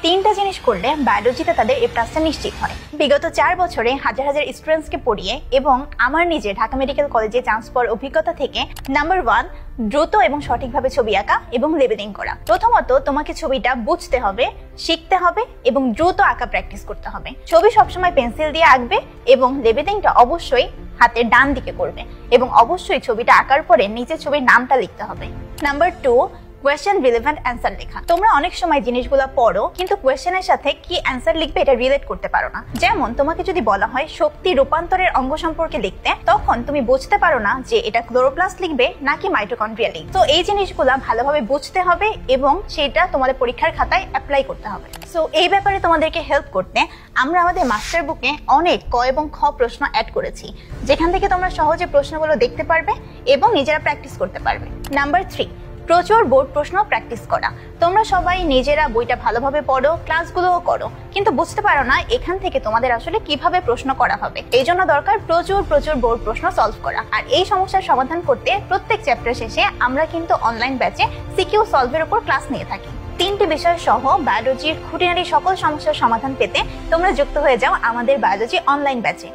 তিনটা জিনিস করলে বায়োলজিতে তাদের এ প্লাসটা নিশ্চিত হয়। বিগত 4 বছরে হাজার হাজার স্টুডেন্টসকে পড়িয়ে এবং আমার নিজে ঢাকা মেডিকেল কলেজে চান্স পাওয়ার অভিজ্ঞতা থেকে নাম্বার 1, দ্রুত এবং সঠিকভাবে ছবি আঁকা এবং লেবেলিং করা। প্রথমত তোমাকে ছবিটা বুঝতে হবে, শিখতে হবে এবং দ্রুত আঁকা প্র্যাকটিস করতে হবে। ছবি সবসময় পেন্সিল দিয়ে আঁকবে এবং লেবেলিংটা অবশ্যই হাতের ডান দিকে করবে এবং অবশ্যই ছবিটা আঁকার পরে নিচে ছবির নামটা লিখতে হবে। নাম্বার 2, কোয়েশ্চেন রিলেভেন্ট অ্যান্সার লেখা। তোমরা অনেক সময় জিনিসগুলো পড়ো কিন্তু কোয়েশ্চেনের সাথে কি অ্যান্সার লিখবে এটা রিলেট করতে পারো না। যেমন তোমাকে যদি বলা হয় শক্তি রূপান্তরের অঙ্গ সম্পর্কে লিখতে, তখন তুমি বুঝতে পারো না যে এটা ক্লোরোপ্লাস্ট লিখবে নাকি মাইটোকন্ড্রিয়া লিখবে। তো এই জিনিসগুলো ভালোভাবে বুঝতে হবে এবং সেটা তোমাদের পরীক্ষার খাতায় অ্যাপ্লাই করতে হবে। সো এই ব্যাপারে তোমাদেরকে হেল্প করতে আমরা আমাদের মাস্টার বুকে অনেক ক এবং খ প্রশ্ন অ্যাড করেছি, যেখান থেকে তোমরা সহজে প্রশ্নগুলো দেখতে পারবে এবং নিজেরা প্র্যাকটিস করতে পারবে। নাম্বার 3, প্রচুর বোর্ড প্রশ্ন প্র্যাকটিস করা। তোমরা সবাই নিজেরা বইটা ভালোভাবে পড়ো, ক্লাসগুলোও করো, কিন্তু বুঝতে পারো না এখান থেকে তোমাদের আসলে কিভাবে প্রশ্ন করা হবে। এই জন্য দরকার প্রচুর বোর্ড প্রশ্ন সলভ করা। আর এই সমস্যার সমাধান করতে প্রত্যেক চ্যাপ্টার শেষে আমরা কিন্তু অনলাইন ব্যাচে সিকিউ সলভের উপর ক্লাস নিয়ে থাকি। 3টি বিষয় সহ বায়োলজির খুঁটিনাটি সকল সমস্যার সমাধান পেতে তোমরা যুক্ত হয়ে যাও আমাদের বায়োলজি অনলাইন ব্যাচে।